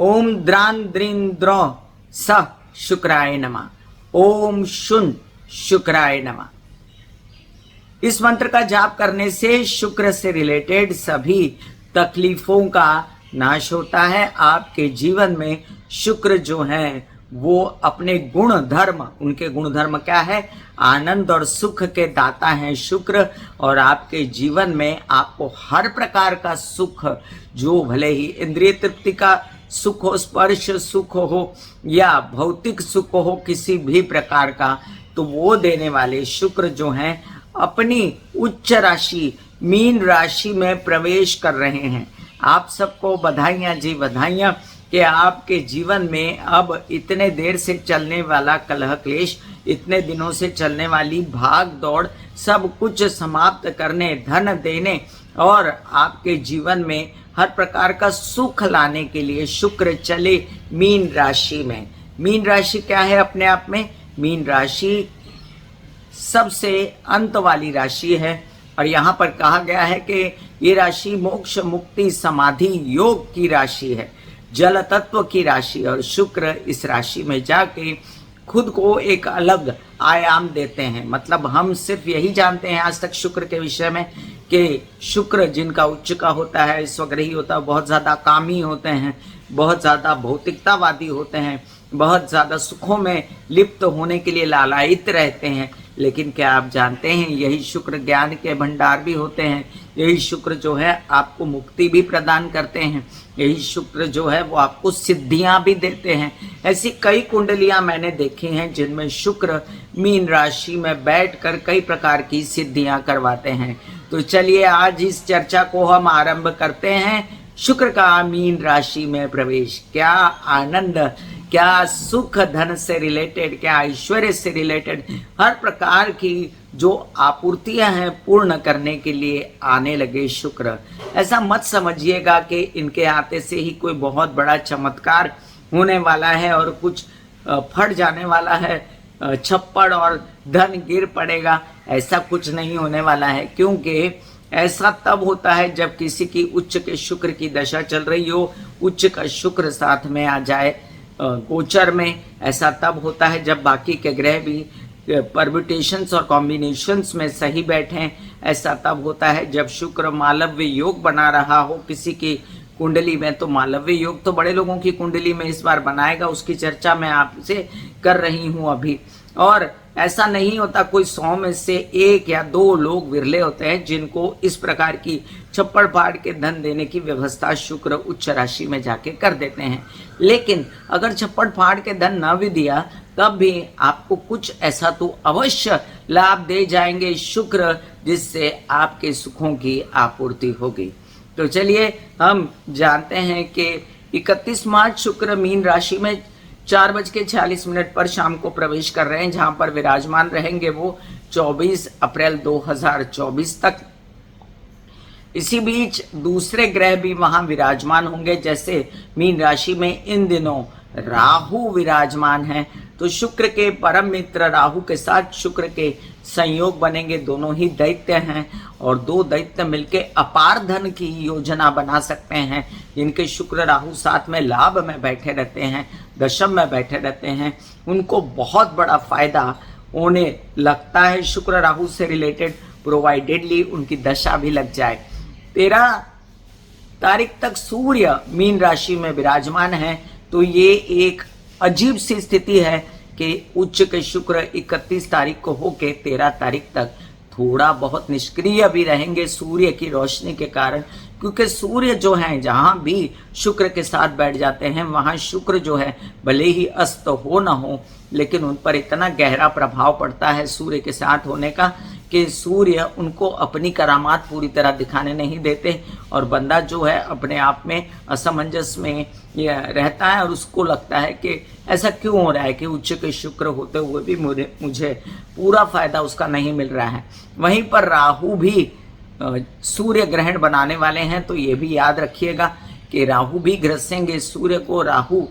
ओम द्रांद्रिंद्रो स शुक्राय नमः। ओम शुन शुक्राय नमः। इस मंत्र का जाप करने से शुक्र से रिलेटेड सभी तकलीफों का नाश होता है। आपके जीवन में शुक्र जो है वो अपने गुण धर्म, उनके गुण धर्म क्या है? आनंद और सुख के दाता हैं शुक्र। और आपके जीवन में आपको हर प्रकार का सुख, जो भले ही इंद्रिय तृप्ति का सुख हो, स्पर्श सुख हो या भौतिक सुख हो, किसी भी प्रकार का, तो वो देने वाले शुक्र जो हैं अपनी उच्च राशि मीन राशि में प्रवेश कर रहे हैं। आप सबको बधाइयाँ जी, बधाइयाँ कि आपके जीवन में अब इतने देर से चलने वाला कलह क्लेश, इतने दिनों से चलने वाली भाग दौड़, सब कुछ समाप्त करने, धन देने और आपके जीवन में हर प्रकार का सुख लाने के लिए शुक्र चले मीन राशि में। मीन राशि क्या है अपने आप में? मीन राशि सबसे अंत वाली राशि है और यहाँ पर कहा गया है कि ये राशि मोक्ष, मुक्ति, समाधि, योग की राशि है, जल तत्व की राशि। और शुक्र इस राशि में जाके खुद को एक अलग आयाम देते हैं। मतलब हम सिर्फ यही जानते हैं आज तक शुक्र के विषय में कि शुक्र जिनका उच्च का होता है, स्वग्रही होता है, बहुत ज़्यादा कामी होते हैं, बहुत ज़्यादा भौतिकतावादी होते हैं, बहुत ज़्यादा सुखों में लिप्त होने के लिए लालायित रहते हैं। लेकिन क्या आप जानते हैं यही शुक्र ज्ञान के भंडार भी होते हैं। यही शुक्र जो है आपको मुक्ति भी प्रदान करते हैं। यही शुक्र जो है वो आपको सिद्धियां भी देते हैं। ऐसी कई कुंडलियां मैंने देखी हैं जिनमें शुक्र मीन राशि में बैठकर कई प्रकार की सिद्धियां करवाते हैं। तो चलिए आज इस चर्चा को हम आरंभ करते हैं। शुक्र का मीन राशि में प्रवेश, क्या आनंद, क्या सुख, धन से रिलेटेड, क्या ऐश्वर्य से रिलेटेड, हर प्रकार की जो आपूर्तियां हैं पूर्ण करने के लिए आने लगे शुक्र। ऐसा मत समझिएगा कि इनके आते से ही कोई बहुत बड़ा चमत्कार होने वाला है और कुछ फट जाने वाला है, छप्पड़ और धन गिर पड़ेगा। ऐसा कुछ नहीं होने वाला है, क्योंकि ऐसा तब होता है जब किसी की उच्च के शुक्र की दशा चल रही हो, उच्च का शुक्र साथ में आ जाए गोचर में। ऐसा तब होता है जब बाकी के ग्रह भी परम्यूटेशंस और कॉम्बिनेशंस में सही बैठें। ऐसा तब होता है जब शुक्र मालव्य योग बना रहा हो किसी की कुंडली में। तो मालव्य योग तो बड़े लोगों की कुंडली में इस बार बनाएगा, उसकी चर्चा मैं आपसे कर रही हूँ अभी। और ऐसा नहीं होता, कोई 100 में से 1 या 2 लोग विरले होते हैं जिनको इस प्रकार की छप्पड़ फाड़ के धन देने की व्यवस्था शुक्र उच्च राशि में जाके कर देते हैं। लेकिन अगर छप्पड़ फाड़ के धन न भी दिया तब भी आपको कुछ ऐसा तो अवश्य लाभ दे जाएंगे शुक्र, जिससे आपके सुखों की आपूर्ति होगी। तो चलिए हम जानते हैं कि 31 मार्च शुक्र मीन राशि में 4:46 पर शाम को प्रवेश कर रहे हैं, जहां पर विराजमान रहेंगे वो 24 अप्रैल 2024 तक। इसी बीच दूसरे ग्रह भी वहां विराजमान होंगे। जैसे मीन राशि में इन दिनों राहु विराजमान है, तो शुक्र के परम मित्र राहु के साथ शुक्र के संयोग बनेंगे। दोनों ही दैत्य हैं और 2 दैत्य मिलके अपार धन की योजना बना सकते हैं। जिनके शुक्र राहु साथ में लाभ में बैठे रहते हैं, दशम में बैठे रहते हैं, उनको बहुत बड़ा फायदा होने लगता है शुक्र राहु से रिलेटेड, प्रोवाइडेडली उनकी दशा भी लग जाए। 13 तारीख तक सूर्य मीन राशि में विराजमान है। तो ये एक अजीब सी स्थिति है कि उच्च के शुक्र 31 तारीख को होके 13 तारीख तक थोड़ा बहुत निष्क्रिय भी रहेंगे सूर्य की रोशनी के कारण। क्योंकि सूर्य जो है जहां भी शुक्र के साथ बैठ जाते हैं वहां शुक्र जो है भले ही अस्त हो न हो, लेकिन उन पर इतना गहरा प्रभाव पड़ता है सूर्य के साथ होने का कि सूर्य उनको अपनी करामात पूरी तरह दिखाने नहीं देते और बंदा जो है अपने आप में असमंजस में रहता है और उसको लगता है कि ऐसा क्यों हो रहा है कि उच्च के शुक्र होते हुए भी मुझे पूरा फायदा उसका नहीं मिल रहा है। वहीं पर राहु भी सूर्य ग्रहण बनाने वाले हैं, तो ये भी याद रखिएगा कि राहु भी ग्रसेंगे सूर्य को। राहु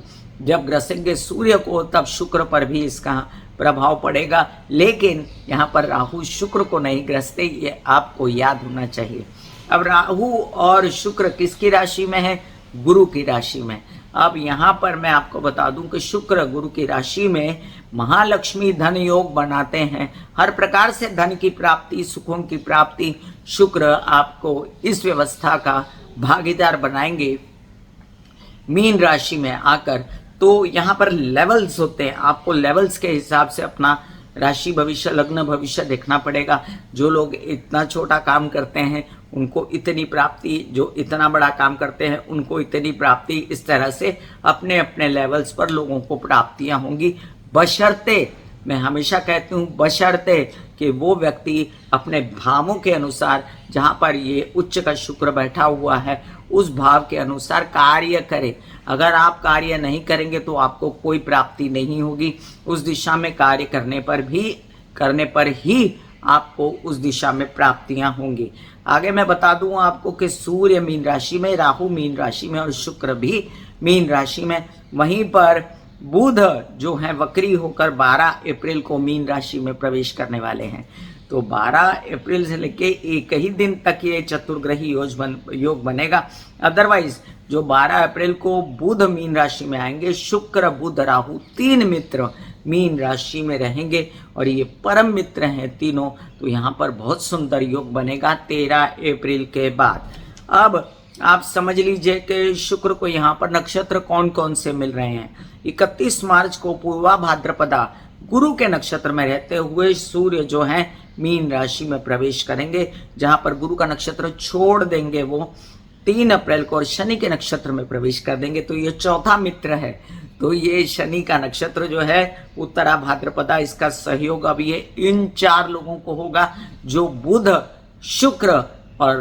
जब ग्रसेंगे सूर्य को तब शुक्र पर भी इसका प्रभाव पड़ेगा, लेकिन यहाँ पर राहु शुक्र को नहीं ग्रसते, ये आपको याद होना चाहिए। अब राहु और शुक्र किसकी राशि में है? गुरु की राशि में। अब यहाँ पर मैं आपको बता दूं कि शुक्र गुरु की राशि में महालक्ष्मी धन योग बनाते हैं। हर प्रकार से धन की प्राप्ति, सुखों की प्राप्ति शुक्र आपको इस व्यवस्था का भागीदार बनाएंगे मीन राशि में आकर। तो यहाँ पर लेवल्स होते हैं, आपको लेवल्स के हिसाब से अपना राशि भविष्य, लग्न भविष्य देखना पड़ेगा। जो लोग इतना छोटा काम करते हैं उनको इतनी प्राप्ति, जो इतना बड़ा काम करते हैं उनको इतनी प्राप्ति, इस तरह से अपने अपने लेवल्स पर लोगों को प्राप्तियां होंगी। बशर्ते, मैं हमेशा कहती हूँ बशर्ते कि वो व्यक्ति अपने भावों के अनुसार, जहाँ पर ये उच्च का शुक्र बैठा हुआ है उस भाव के अनुसार कार्य करे। अगर आप कार्य नहीं करेंगे तो आपको कोई प्राप्ति नहीं होगी। उस दिशा में कार्य करने पर ही आपको उस दिशा में प्राप्तियां होंगी। आगे मैं बता दूं आपको कि सूर्य मीन राशि में, राहु मीन राशि में और शुक्र भी मीन राशि में। वहीं पर बुध जो है वक्री होकर 12 अप्रैल को मीन राशि में प्रवेश करने वाले हैं। तो 12 अप्रैल से लेके एक ही दिन तक ये चतुर्ग्रही योग बनेगा। अदरवाइज जो 12 अप्रैल को बुध मीन राशि में आएंगे, शुक्र बुध राहु 3 मित्र मीन राशि में रहेंगे और ये परम मित्र हैं तीनों। तो यहाँ पर बहुत सुंदर योग बनेगा 13 अप्रैल के बाद। अब आप समझ लीजिए कि शुक्र को यहाँ पर नक्षत्र कौन कौन से मिल रहे हैं। 31 मार्च को पूर्वा भाद्रपदा गुरु के नक्षत्र में रहते हुए सूर्य जो है मीन राशि में प्रवेश करेंगे, जहां पर गुरु का नक्षत्र छोड़ देंगे वो 3 अप्रैल को और शनि के नक्षत्र में प्रवेश कर देंगे। तो ये चौथा मित्र है। तो ये शनि का नक्षत्र जो है उत्तरा भाद्रपदा, इसका सहयोग अब ये इन 4 लोगों को होगा, जो बुध, शुक्र और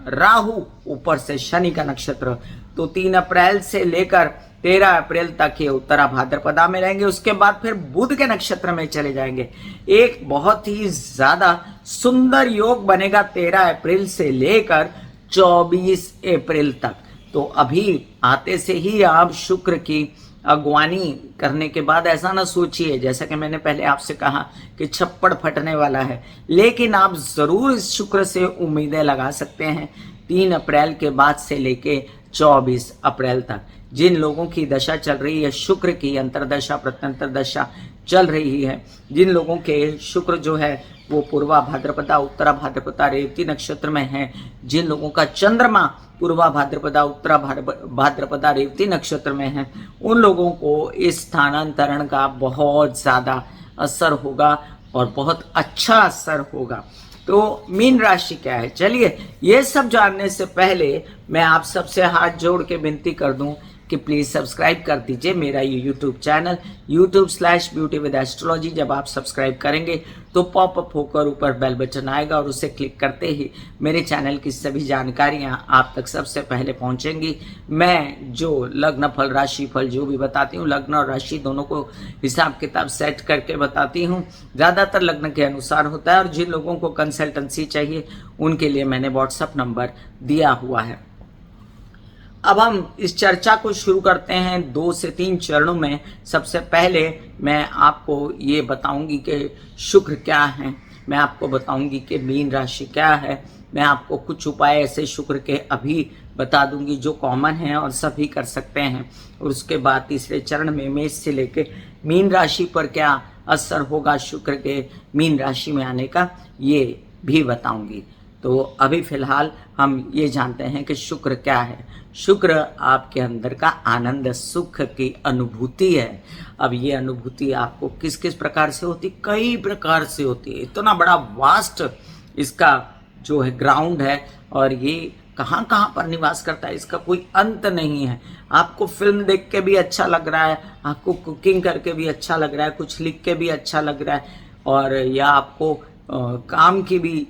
राहु, ऊपर से शनि का नक्षत्र। तो 3 अप्रैल से लेकर 13 अप्रैल तक ये उत्तरा भाद्रपदा में रहेंगे। उसके बाद फिर बुध के नक्षत्र में चले जाएंगे। एक बहुत ही ज्यादा सुंदर योग बनेगा 13 अप्रैल से लेकर 24 अप्रैल तक। तो अभी आते से ही आप शुक्र की अगवानी करने के बाद ऐसा ना सोचिए, जैसा कि मैंने पहले आपसे कहा कि छप्पड़ फटने वाला है, लेकिन आप जरूर इस शुक्र से उम्मीदें लगा सकते हैं 3 अप्रैल के बाद से लेके 24 अप्रैल तक। जिन लोगों की दशा चल रही है, शुक्र की अंतरदशा प्रत्यंतर दशा चल रही है, जिन लोगों के शुक्र जो है वो पूर्वा भाद्रपदा, उत्तरा भाद्रपदा, रेवती नक्षत्र में है, जिन लोगों का चंद्रमा पूर्वा भाद्रपदा, उत्तरा भाद्रपदा, रेवती नक्षत्र में है, उन लोगों को इस स्थानांतरण का बहुत ज्यादा असर होगा और बहुत अच्छा असर होगा। तो मीन राशि क्या है, चलिए ये सब जानने से पहले मैं आप सबसे हाथ जोड़ के विनती कर दूं कि प्लीज सब्सक्राइब कर दीजिए मेरा ये YouTube channel YouTube/Beauty with Astrology। जब आप सब्सक्राइब करेंगे तो पॉपअप होकर ऊपर बेल बटन आएगा और उसे क्लिक करते ही मेरे चैनल की सभी जानकारियां आप तक सबसे पहले पहुंचेंगी। मैं जो लग्न फल, राशि फल जो भी बताती हूँ, लग्न और राशि दोनों को हिसाब किताब सेट करके बताती हूँ। ज़्यादातर लग्न के अनुसार होता है और जिन लोगों को कंसल्टेंसी चाहिए उनके लिए मैंने व्हाट्सअप नंबर दिया हुआ है। अब हम इस चर्चा को शुरू करते हैं 2 से 3 चरणों में। सबसे पहले मैं आपको ये बताऊंगी कि शुक्र क्या है, मैं आपको बताऊंगी कि मीन राशि क्या है, मैं आपको कुछ उपाय ऐसे शुक्र के अभी बता दूंगी जो कॉमन हैं और सभी कर सकते हैं। और उसके बाद तीसरे चरण में मेष से लेके मीन राशि पर क्या असर होगा शुक्र के मीन राशि में आने का, ये भी बताऊंगी। तो अभी फिलहाल हम ये जानते हैं कि शुक्र क्या है। शुक्र आपके अंदर का आनंद, सुख की अनुभूति है। अब ये अनुभूति आपको किस किस प्रकार से होती, कई प्रकार से होती है। इतना बड़ा वास्ट इसका जो है ग्राउंड है और ये कहाँ कहाँ पर निवास करता है, इसका कोई अंत नहीं है। आपको फिल्म देख के भी अच्छा लग रहा है, आपको कुकिंग करके भी अच्छा लग रहा है, कुछ लिख के भी अच्छा लग रहा है, और या आपको काम की भी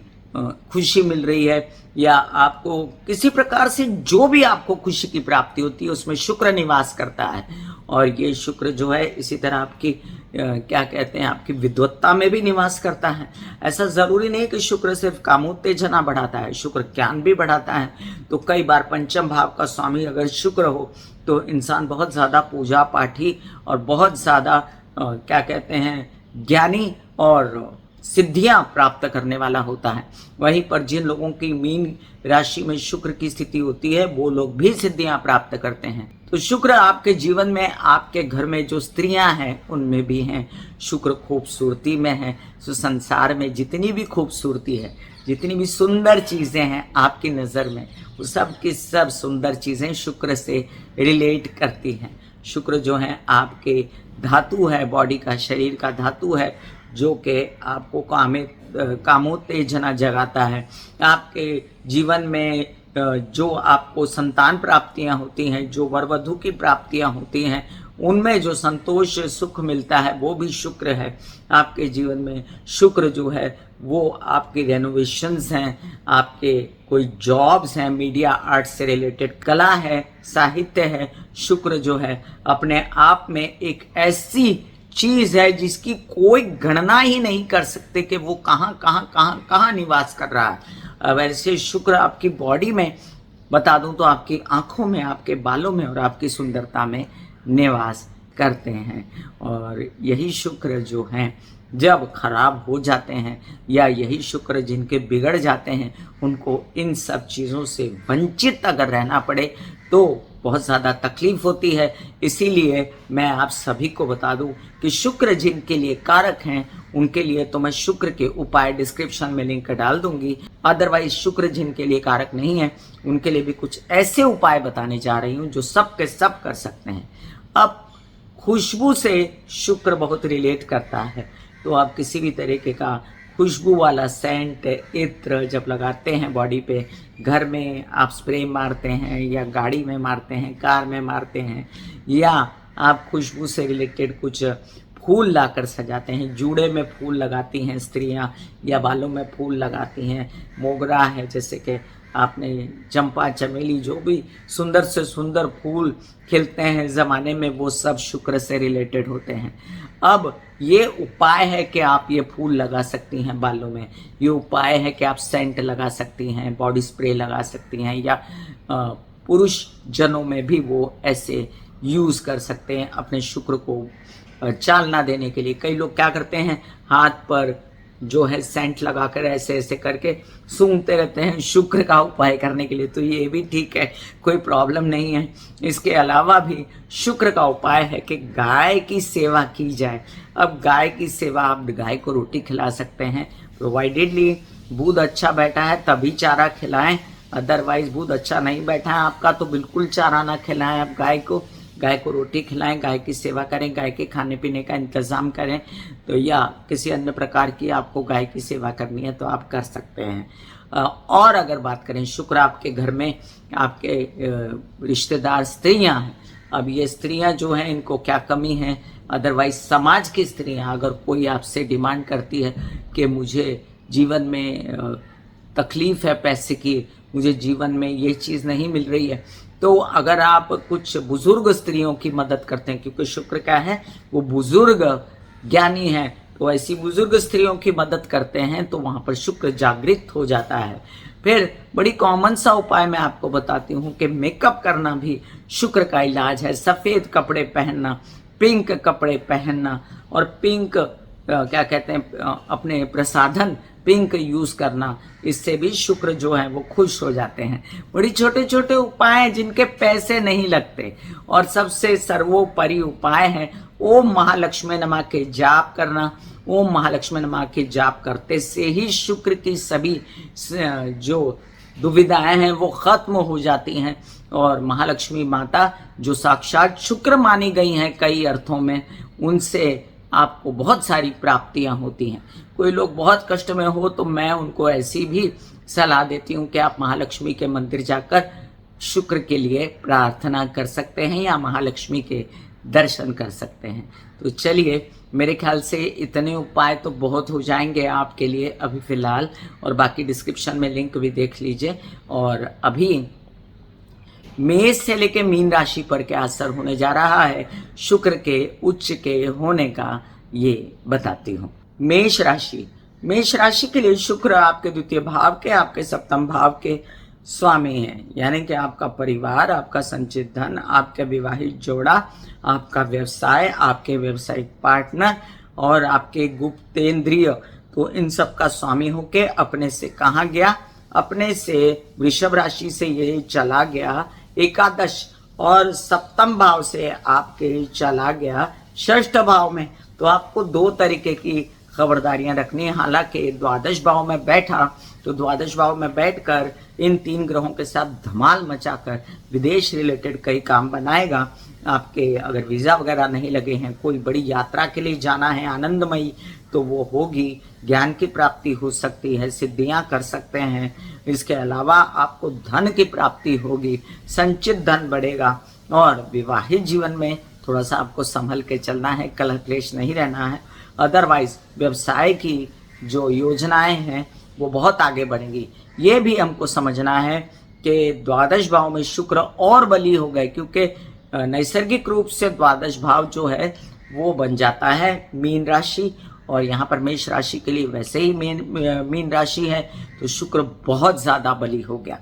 खुशी मिल रही है, या आपको किसी प्रकार से जो भी आपको खुशी की प्राप्ति होती है उसमें शुक्र निवास करता है। और ये शुक्र जो है इसी तरह आपकी क्या कहते हैं, आपकी विद्वत्ता में भी निवास करता है। ऐसा जरूरी नहीं कि शुक्र सिर्फ कामोत्तेजना बढ़ाता है, शुक्र ज्ञान भी बढ़ाता है। तो कई बार पंचम भाव का स्वामी अगर शुक्र हो तो इंसान बहुत ज्यादा पूजा पाठी और बहुत ज्यादा क्या कहते हैं ज्ञानी और सिद्धियां प्राप्त करने वाला होता है। वहीं पर जिन लोगों की मीन राशि में शुक्र की स्थिति होती है वो लोग भी सिद्धियां प्राप्त करते हैं। तो शुक्र आपके जीवन में, आपके घर में जो स्त्रियां हैं उनमें भी हैं। शुक्र खूबसूरती में है। तो संसार में जितनी भी खूबसूरती है, जितनी भी सुंदर चीज़ें हैं आपकी नज़र में, वो सब की सब सुंदर चीज़ें शुक्र से रिलेट करती हैं। शुक्र जो है आपके धातु है, बॉडी का, शरीर का धातु है, जो कि आपको कामोत्तेजना जगाता है। आपके जीवन में जो आपको संतान प्राप्तियां होती हैं, जो वर वधू की प्राप्तियां होती हैं, उनमें जो संतोष सुख मिलता है वो भी शुक्र है आपके जीवन में। शुक्र जो है वो आपकी रेनोवेशंस हैं, आपके कोई जॉब्स हैं, मीडिया आर्ट से रिलेटेड कला है, साहित्य है। शुक्र जो है अपने आप में एक ऐसी चीज है जिसकी कोई गणना ही नहीं कर सकते कि वो कहाँ निवास कर रहा है। वैसे शुक्र आपकी बॉडी में, बता दूं तो आपकी आंखों में, आपके बालों में और आपकी सुंदरता में निवास करते हैं। और यही शुक्र जो हैं जब खराब हो जाते हैं, या यही शुक्र जिनके बिगड़ जाते हैं, उनको इन सब चीज़ों से वंचित अगर रहना पड़े तो बहुत ज़्यादा तकलीफ होती है। इसीलिए मैं आप सभी को बता दूं कि शुक्र जिनके लिए कारक हैं उनके लिए तो मैं शुक्र के उपाय डिस्क्रिप्शन में लिंक डाल दूंगी। अदरवाइज शुक्र जिनके लिए कारक नहीं है उनके लिए भी कुछ ऐसे उपाय बताने जा रही हूँ जो सब के सब कर सकते हैं। अब खुशबू से शुक्र बहुत रिलेट करता है, तो आप किसी भी तरीके का खुशबू वाला सेंट, इत्र जब लगाते हैं बॉडी पे, घर में आप स्प्रे मारते हैं या गाड़ी में मारते हैं, कार में मारते हैं, या आप खुशबू से रिलेटेड कुछ फूल लाकर सजाते हैं, जूड़े में फूल लगाती हैं स्त्रियां, या बालों में फूल लगाती हैं, मोगरा है, जैसे कि आपने चंपा, चमेली, जो भी सुंदर से सुंदर फूल खिलते हैं ज़माने में, वो सब शुक्र से रिलेटेड होते हैं। अब ये उपाय है कि आप ये फूल लगा सकती हैं बालों में, ये उपाय है कि आप सेंट लगा सकती हैं, बॉडी स्प्रे लगा सकती हैं, या पुरुष जनों में भी वो ऐसे यूज़ कर सकते हैं अपने शुक्र को चालना देने के लिए। कई लोग क्या करते हैं, हाथ पर जो है सेंट लगाकर ऐसे ऐसे करके सूंघते रहते हैं शुक्र का उपाय करने के लिए, तो ये भी ठीक है, कोई प्रॉब्लम नहीं है। इसके अलावा भी शुक्र का उपाय है कि गाय की सेवा की जाए। अब गाय की सेवा, आप गाय को रोटी खिला सकते हैं, प्रोवाइडेडली दूध अच्छा बैठा है तभी चारा खिलाएं, अदरवाइज दूध अच्छा नहीं बैठा है आपका तो बिल्कुल चारा ना खिलाएं। आप गाय को रोटी खिलाएं, गाय की सेवा करें, गाय के खाने पीने का इंतज़ाम करें, तो या किसी अन्य प्रकार की आपको गाय की सेवा करनी है तो आप कर सकते हैं। और अगर बात करें शुक्र आपके घर में, आपके रिश्तेदार स्त्रियां हैं, अब ये स्त्रियां जो हैं इनको क्या कमी है, अदरवाइज समाज की स्त्रियां अगर कोई आपसे डिमांड करती है कि मुझे जीवन में तकलीफ़ है पैसे की, मुझे जीवन में ये चीज़ नहीं मिल रही है, तो अगर आप कुछ बुजुर्ग स्त्रियों की मदद करते हैं, क्योंकि शुक्र क्या है, वो बुजुर्ग ज्ञानी है, तो ऐसी बुजुर्ग स्त्रियों की मदद करते हैं तो वहाँ पर शुक्र जागृत हो जाता है। फिर बड़ी कॉमन सा उपाय मैं आपको बताती हूँ कि मेकअप करना भी शुक्र का इलाज है। सफ़ेद कपड़े पहनना, पिंक कपड़े पहनना, और पिंक क्या कहते हैं, अपने प्रसाधन पिंक यूज़ करना, इससे भी शुक्र जो है वो खुश हो जाते हैं। बड़ी छोटे छोटे उपाय हैं जिनके पैसे नहीं लगते, और सबसे सर्वोपरि उपाय है ओम महालक्ष्मी नमः के जाप करना। ओम महालक्ष्मी नमः के जाप करते से ही शुक्र की सभी जो दुविधाएं हैं वो खत्म हो जाती हैं, और महालक्ष्मी माता जो साक्षात शुक्र मानी गई हैं कई अर्थों में, उनसे आपको बहुत सारी प्राप्तियां होती हैं। कोई लोग बहुत कष्ट में हो तो मैं उनको ऐसी भी सलाह देती हूँ कि आप महालक्ष्मी के मंदिर जाकर शुक्र के लिए प्रार्थना कर सकते हैं या महालक्ष्मी के दर्शन कर सकते हैं। तो चलिए, मेरे ख्याल से इतने उपाय तो बहुत हो जाएंगे आपके लिए अभी फ़िलहाल, और बाकी डिस्क्रिप्शन में लिंक भी देख लीजिए। और अभी मेष से लेके मीन राशि पर क्या असर होने जा रहा है शुक्र के उच्च के होने का, ये बताती हूँ। मेष राशि के लिए शुक्र आपके द्वितीय भाव के, आपके सप्तम भाव के स्वामी हैं, यानी कि आपका परिवार, आपका संचित धन, आपका विवाहित जोड़ा, आपका व्यवसाय, आपके व्यवसायिक पार्टनर और आपके गुप्तेंद्रिय, तो इन सब का स्वामी होके अपने से कहाँ गया, अपने से वृषभ राशि से ये चला गया एकादश और सप्तम भाव से आपके चला गया षष्ठ भाव में, तो आपको दो तरीके की खबरदारियां रखनी है। हालांकि द्वादश भाव में बैठा तो द्वादश भाव में बैठकर इन 3 ग्रहों के साथ धमाल मचाकर विदेश रिलेटेड कई काम बनाएगा। आपके अगर वीजा वगैरह नहीं लगे हैं, कोई बड़ी यात्रा के लिए जाना है आनंदमयी, तो वो होगी। ज्ञान की प्राप्ति हो सकती है, सिद्धियां कर सकते हैं। इसके अलावा आपको धन की प्राप्ति होगी, संचित धन बढ़ेगा। और विवाहित जीवन में थोड़ा सा आपको संभल के चलना है, कलह क्लेश नहीं रहना है। अदरवाइज व्यवसाय की जो योजनाएं हैं वो बहुत आगे बढ़ेंगी। ये भी हमको समझना है कि द्वादश भाव में शुक्र और बली हो गए, क्योंकि नैसर्गिक रूप से द्वादश भाव जो है वो बन जाता है मीन राशि, और यहाँ पर मेष राशि के लिए वैसे ही मीन राशि है, तो शुक्र बहुत ज्यादा बली हो गया।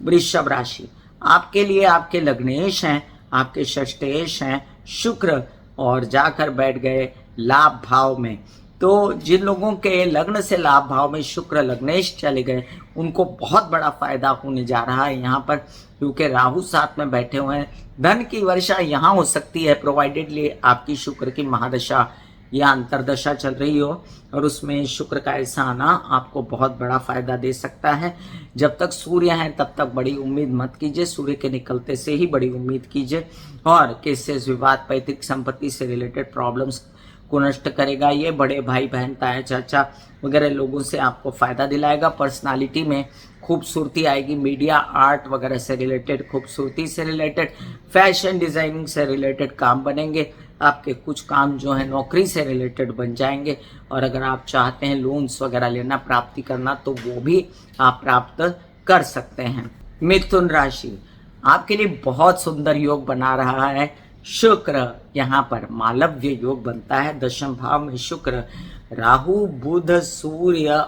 वृषभ राशि आपके लिए आपके लग्नेश हैं, आपके षष्ठेश हैं शुक्र, और जाकर बैठ गए लाभ भाव में। तो जिन लोगों के लग्न से लाभ भाव में शुक्र लग्नेश चले गए, उनको बहुत बड़ा फायदा होने जा रहा है यहाँ पर, क्योंकि राहु साथ में बैठे हुए हैं। धन की वर्षा यहाँ हो सकती है, प्रोवाइडेडली आपकी शुक्र की महादशा या अंतरदशा चल रही हो, और उसमें शुक्र का ऐसा आना आपको बहुत बड़ा फायदा दे सकता है। जब तक सूर्य है तब तक बड़ी उम्मीद मत कीजिए, सूर्य के निकलते से ही बड़ी उम्मीद कीजिए। और केसेस, विवाद, पैतृक संपत्ति से रिलेटेड प्रॉब्लम्स को नष्ट करेगा। ये बड़े भाई बहन, ताया चाचा वगैरह लोगों से आपको फायदा दिलाएगा। पर्सनालिटी में खूबसूरती आएगी, मीडिया आर्ट वगैरह से रिलेटेड, खूबसूरती से रिलेटेड, फैशन डिजाइनिंग से रिलेटेड काम बनेंगे। आपके कुछ काम जो है नौकरी से रिलेटेड बन जाएंगे। और अगर आप चाहते हैं लोन्स वगैरह लेना, प्राप्ति करना, तो वो भी आप प्राप्त कर सकते हैं। मिथुन राशि आपके लिए बहुत सुंदर योग बना रहा है शुक्र। यहाँ पर मालव्य योग बनता है। दशम भाव में शुक्र राहु बुध सूर्य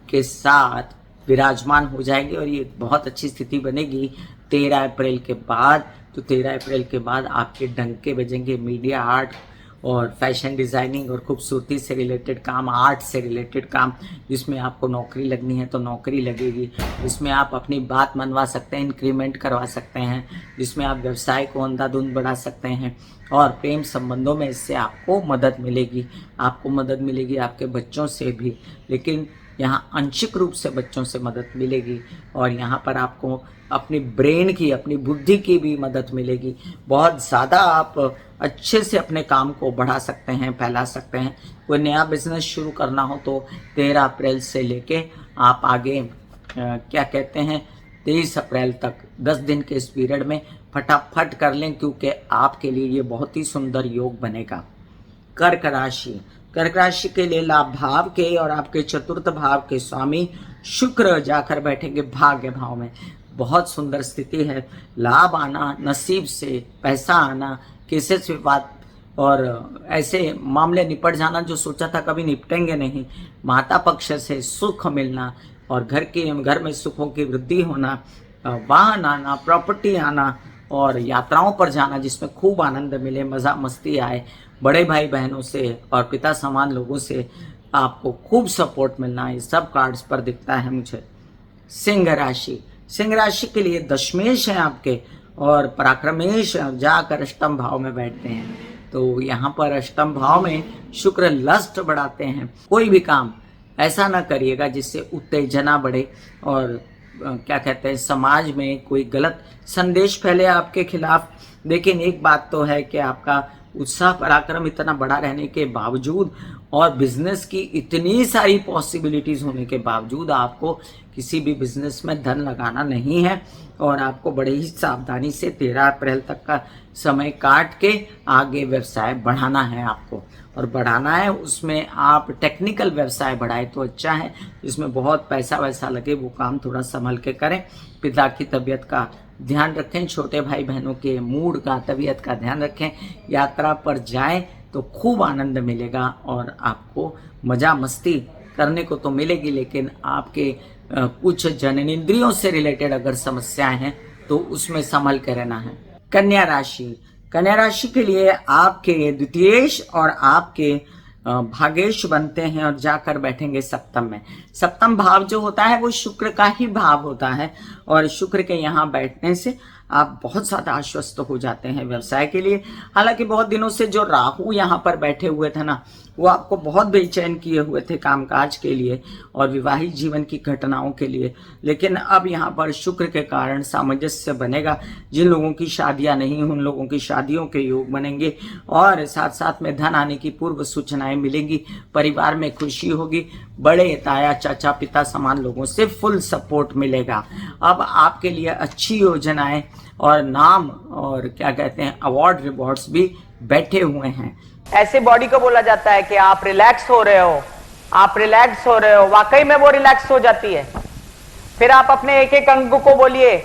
के साथ विराजमान हो जाएंगे, और ये बहुत अच्छी स्थिति बनेगी 13 अप्रैल के बाद। तो 13 अप्रैल के बाद आपके डंके बजेंगे। मीडिया आर्ट और फैशन डिजाइनिंग और खूबसूरती से रिलेटेड काम, आर्ट से रिलेटेड काम, जिसमें आपको नौकरी लगनी है तो नौकरी लगेगी, जिसमें आप अपनी बात मनवा सकते हैं, इंक्रीमेंट करवा सकते हैं, जिसमें आप व्यवसाय को अंधाधुंध बढ़ा सकते हैं। और प्रेम संबंधों में इससे आपको मदद मिलेगी। आपको मदद मिलेगी आपके बच्चों से भी, लेकिन यहाँ आंशिक रूप से बच्चों से मदद मिलेगी। और यहाँ पर आपको अपनी ब्रेन की, अपनी बुद्धि की भी मदद मिलेगी। बहुत ज़्यादा आप अच्छे से अपने काम को बढ़ा सकते हैं, फैला सकते हैं। कोई नया बिजनेस शुरू करना हो तो 13 अप्रैल से लेके आप आगे क्या कहते हैं 23 अप्रैल तक 10 दिन के इस पीरियड में फटाफट कर लें, क्योंकि आपके लिए ये बहुत ही सुंदर योग बनेगा। कर्क राशि, कर्क राशि के लिए लाभ भाव के और आपके चतुर्थ भाव के स्वामी शुक्र जाकर बैठेंगे भाग्य भाव में। बहुत सुंदर स्थिति है। लाभ आना, नसीब से पैसा आना, केसेस, विवाद और ऐसे मामले निपट जाना जो सोचा था कभी निपटेंगे नहीं, माता पक्ष से सुख मिलना, और घर में सुखों की वृद्धि होना, वाहन आना, प्रॉपर्टी आना, और यात्राओं पर जाना जिसमें खूब आनंद मिले, मज़ा मस्ती आए। बड़े भाई बहनों से और पिता समान लोगों से आपको खूब सपोर्ट मिलना, ये सब कार्ड्स पर दिखता है मुझे। सिंह राशि, सिंह राशि के लिए दशमेश हैं आपके, और पराक्रमेश जाकर अष्टम भाव में बैठते हैं। तो यहाँ पर अष्टम भाव में शुक्र लस्ट बढ़ाते हैं। कोई भी काम ऐसा ना करिएगा जिससे उत्तेजना बढ़े और क्या कहते हैं समाज में कोई गलत संदेश फैले आपके खिलाफ। लेकिन एक बात तो है कि आपका उत्साह पराक्रम इतना बड़ा रहने के बावजूद और बिजनेस की इतनी सारी पॉसिबिलिटीज होने के बावजूद आपको किसी भी बिजनेस में धन लगाना नहीं है, और आपको बड़े ही सावधानी से 13 अप्रैल तक का समय काट के आगे व्यवसाय बढ़ाना है आपको, और बढ़ाना है उसमें आप टेक्निकल व्यवसाय बढ़ाए तो अच्छा है। जिसमें बहुत पैसा वैसा लगे वो काम थोड़ा संभल के करें। पिता की तबीयत का ध्यान रखें, छोटे भाई बहनों के मूड का, तबीयत का ध्यान रखें। यात्रा पर जाएं तो खूब आनंद मिलेगा और आपको मजा मस्ती करने को तो मिलेगी, लेकिन आपके कुछ जननेंद्रियों से रिलेटेड अगर समस्याएं हैं तो उसमें संभल कर रहना है। कन्या राशि, कन्या राशि के लिए आपके द्वितीयेश और आपके भागेश बनते हैं और जाकर बैठेंगे सप्तम में। सप्तम भाव जो होता है वो शुक्र का ही भाव होता है, और शुक्र के यहाँ बैठने से आप बहुत ज़्यादा आश्वस्त हो जाते हैं व्यवसाय के लिए। हालांकि बहुत दिनों से जो राहु यहाँ पर बैठे हुए थे ना, वो आपको बहुत बेचैन किए हुए थे कामकाज के लिए और विवाहित जीवन की घटनाओं के लिए, लेकिन अब यहाँ पर शुक्र के कारण सामंजस्य बनेगा। जिन लोगों की शादियाँ नहीं, उन लोगों की शादियों के योग बनेंगे और साथ साथ में धन आने की पूर्व सूचनाएं मिलेंगी। परिवार में खुशी होगी। बड़े ताया चाचा पिता समान लोगों से फुल सपोर्ट मिलेगा। अब आपके लिए अच्छी योजनाएं और नाम और क्या कहते हैं अवार्ड रिवॉर्ड्स भी बैठे हुए हैं। ऐसे बॉडी को बोला जाता है कि आप रिलैक्स हो रहे हो, आप रिलैक्स हो रहे हो। वाकई में वो रिलैक्स हो जाती है। फिर आप अपने एक एक अंग को बोलिए,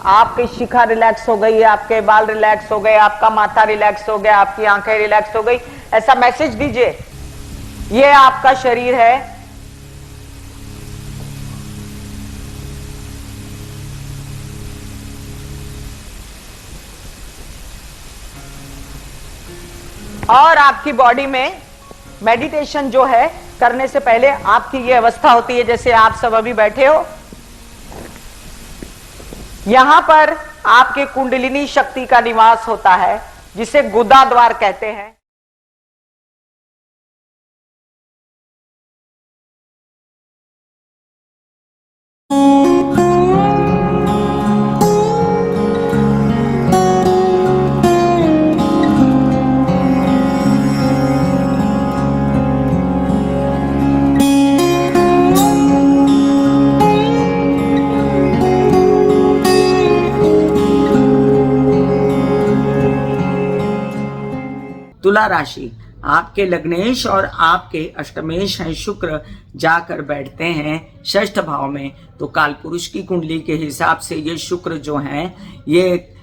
आपकी शिखा रिलैक्स हो गई, आपके बाल रिलैक्स हो गए, आपका माथा रिलैक्स हो गया, आपकी आंखें रिलैक्स हो गई। ऐसा मैसेज दीजिए, ये आपका शरीर है। और आपकी बॉडी में मेडिटेशन जो है करने से पहले आपकी ये अवस्था होती है, जैसे आप सब अभी बैठे हो। यहां पर आपके कुंडलिनी शक्ति का निवास होता है, जिसे गुदा द्वार कहते हैं। तुला राशि, आपके लग्नेश और आपके अष्टमेश हैं शुक्र जाकर बैठते हैं षष्ठ भाव में। तो कालपुरुष की कुंडली के हिसाब से ये शुक्र जो हैं ये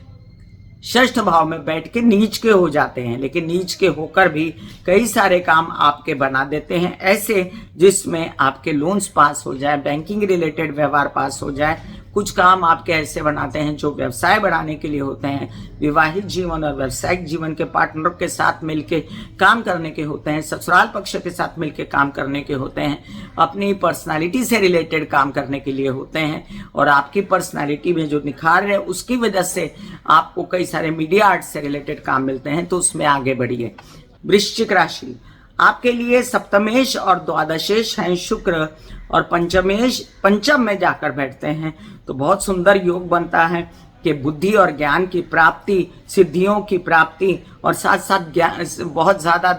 षष्ठ भाव में बैठ के नीच के हो जाते हैं, लेकिन नीच के होकर भी कई सारे काम आपके बना देते हैं, ऐसे जिसमें आपके लोन्स पास हो जाए, बैंकिंग रिलेटेड व्यवहार पास हो जाए। कुछ काम आपके ऐसे बनाते हैं जो व्यवसाय बढ़ाने के लिए होते हैं, विवाहित जीवन और व्यवसायिक जीवन के पार्टनर के साथ मिलके काम करने के होते हैं, ससुराल पक्ष के साथ मिलके काम करने के होते हैं, अपनी पर्सनालिटी से रिलेटेड काम करने के लिए होते हैं। और आपकी पर्सनालिटी में जो निखार है उसकी वजह से आपको कई सारे मीडिया आर्ट से रिलेटेड काम मिलते हैं, तो उसमें आगे बढ़िए। वृश्चिक राशि, आपके लिए सप्तमेश और द्वादशेश हैं शुक्र और पंचम में जाकर बैठते हैं। तो बहुत सुंदर योग बनता है कि बुद्धि और ज्ञान की प्राप्ति, सिद्धियों की प्राप्ति और साथ साथ ज्ञान, बहुत ज्यादा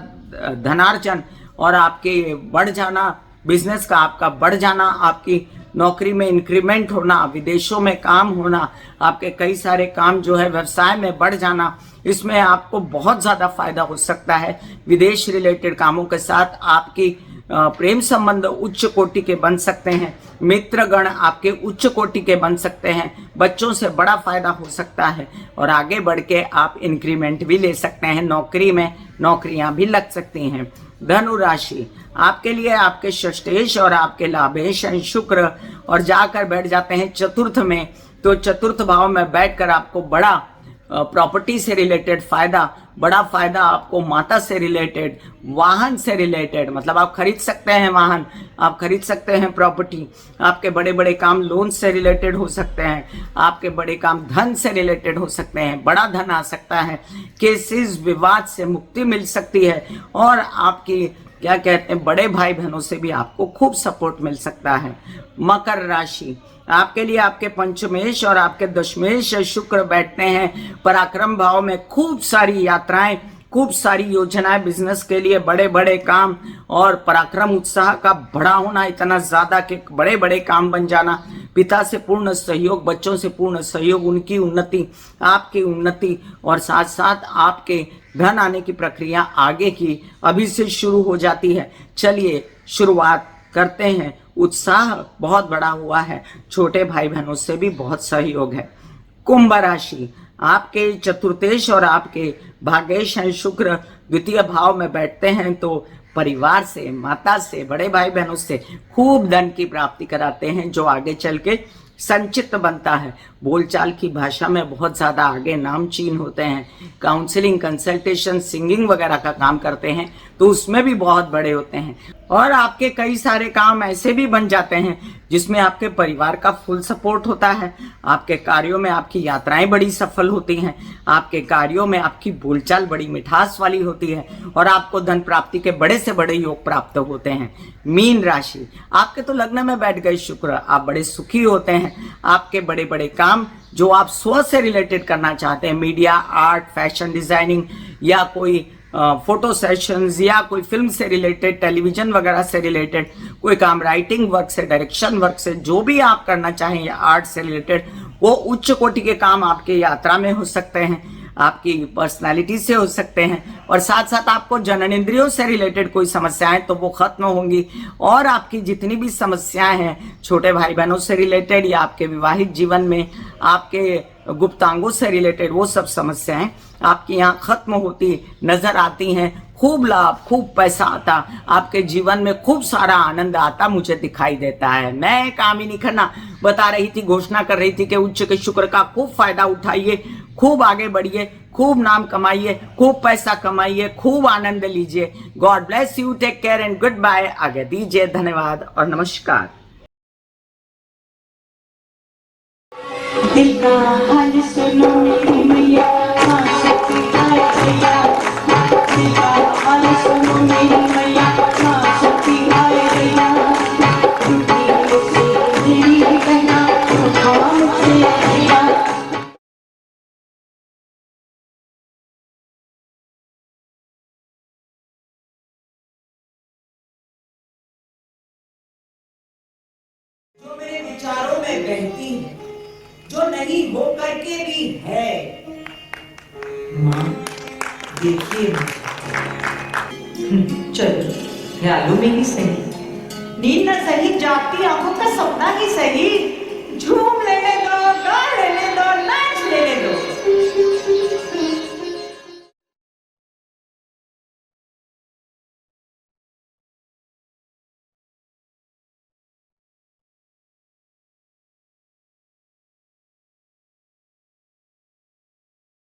धनार्जन और आपके बढ़ जाना, बिजनेस का आपका बढ़ जाना, आपकी नौकरी में इंक्रीमेंट होना, विदेशों में काम होना, आपके कई सारे काम जो है व्यवसाय में बढ़ जाना, इसमें आपको बहुत ज्यादा फायदा हो सकता है। विदेश रिलेटेड कामों के साथ आपकी प्रेम संबंध उच्च कोटि के बन सकते हैं, मित्रगण आपके उच्च कोटि के बन सकते हैं, बच्चों से बड़ा फायदा हो सकता है और आगे बढ़ के आप इंक्रीमेंट भी ले सकते हैं, नौकरी में नौकरियां भी लग सकती हैं। धनु राशि, आपके लिए आपके षष्ठेश और आपके लाभेश हैं शुक्र और जाकर बैठ जाते हैं चतुर्थ में। तो चतुर्थ भाव में बैठकर आपको बड़ा प्रॉपर्टी से रिलेटेड फायदा, बड़ा फायदा आपको माता से रिलेटेड, वाहन से रिलेटेड, मतलब आप खरीद सकते हैं वाहन, आप खरीद सकते हैं प्रॉपर्टी, आपके बड़े बड़े काम लोन से रिलेटेड हो सकते हैं, आपके बड़े काम धन से रिलेटेड हो सकते हैं, बड़ा धन आ सकता है, केसेस विवाद से मुक्ति मिल सकती है और आपकी क्या कहते हैं बड़े भाई बहनों से भी आपको खूब सपोर्ट मिल सकता है। मकर राशि, आपके लिए आपके पंचमेश और आपके दशमेश शुक्र बैठते हैं पराक्रम भाव में। खूब सारी यात्राएं, खूब सारी योजनाएं, बिजनेस के लिए बड़े बड़े काम और पराक्रम उत्साह का बड़ा होना, इतना ज्यादा कि बड़े बड़े काम बन जाना, पिता से पूर्ण सहयोग, बच्चों से पूर्ण सहयोग, उनकी उन्नति, आपकी उन्नति और साथ साथ आपके धन आने की प्रक्रिया आगे की अभी से शुरू हो जाती है। चलिए शुरुआत करते हैं। उत्साह बहुत बड़ा हुआ है, छोटे भाई बहनों से भी बहुत सहयोग है। कुंभ राशि, आपके चतुर्थेश और आपके भाग्येश हैं शुक्र द्वितीय भाव में बैठते हैं, तो परिवार से, माता से, बड़े भाई बहनों से खूब धन की प्राप्ति कराते हैं जो आगे चल के संचित बनता है। बोलचाल की भाषा में बहुत ज्यादा आगे नामचीन होते हैं। काउंसलिंग, कंसल्टेशन, सिंगिंग वगैरह का काम करते हैं तो उसमें भी बहुत बड़े होते हैं। और आपके कई सारे काम ऐसे भी बन जाते हैं जिसमें आपके परिवार का फुल सपोर्ट होता है। आपके कार्यों में आपकी यात्राएं बड़ी सफल होती हैं, आपके कार्यों में आपकी बोलचाल बड़ी मिठास वाली होती है और आपको धन प्राप्ति के बड़े से बड़े योग प्राप्त होते हैं। मीन राशि, आपके तो लग्न में बैठ गए शुक्र, आप बड़े सुखी होते हैं। आपके बड़े बड़े काम जो आप स्व से रिलेटेड करना चाहते हैं, मीडिया, आर्ट, फैशन डिजाइनिंग या कोई फोटो सेशंस या कोई फिल्म से रिलेटेड, टेलीविजन वगैरह से रिलेटेड कोई काम, राइटिंग वर्क से, डायरेक्शन वर्क से, जो भी आप करना चाहें या आर्ट से रिलेटेड, वो उच्च कोटि के काम आपके यात्रा में हो सकते हैं, आपकी पर्सनालिटी से हो सकते हैं। और साथ साथ आपको जननेंद्रियों से रिलेटेड कोई समस्याएं तो वो खत्म होंगी और आपकी जितनी भी समस्याएं हैं छोटे भाई बहनों से रिलेटेड या आपके विवाहित जीवन में आपके गुप्तांगों से रिलेटेड, वो सब समस्याएं आपकी यहाँ खत्म होती नजर आती हैं। खूब लाभ, खूब पैसा आता, आपके जीवन में खूब सारा आनंद आता मुझे दिखाई देता है। मैं कामिनी खन्ना बता रही थी, घोषणा कर रही थी कि उच्च के शुक्र का खूब फायदा उठाइए, खूब आगे बढ़िए, खूब नाम कमाइए, खूब पैसा कमाइए, खूब आनंद लीजिए। God bless you, take care and goodbye. आगे दीजिए, धन्यवाद और नमस्कार। दिल का हाल सुनो मेरी मैया, हाँ शक्ति आए भैया। दिल का हाल सुनो मेरी मैया, हाँ शक्ति आए भैया। टूटी से तेरी कहना हाँ मुझे भैया। जो मेरे विचारों में बहती है, जो नहीं हो करके भी है, माँ देखिए। चलो ख्यालों में ही सही, नींद न सही, जागती आंखों का सपना ही सही। झूम लेने दो, गा लेने दो, नाच लेने दो।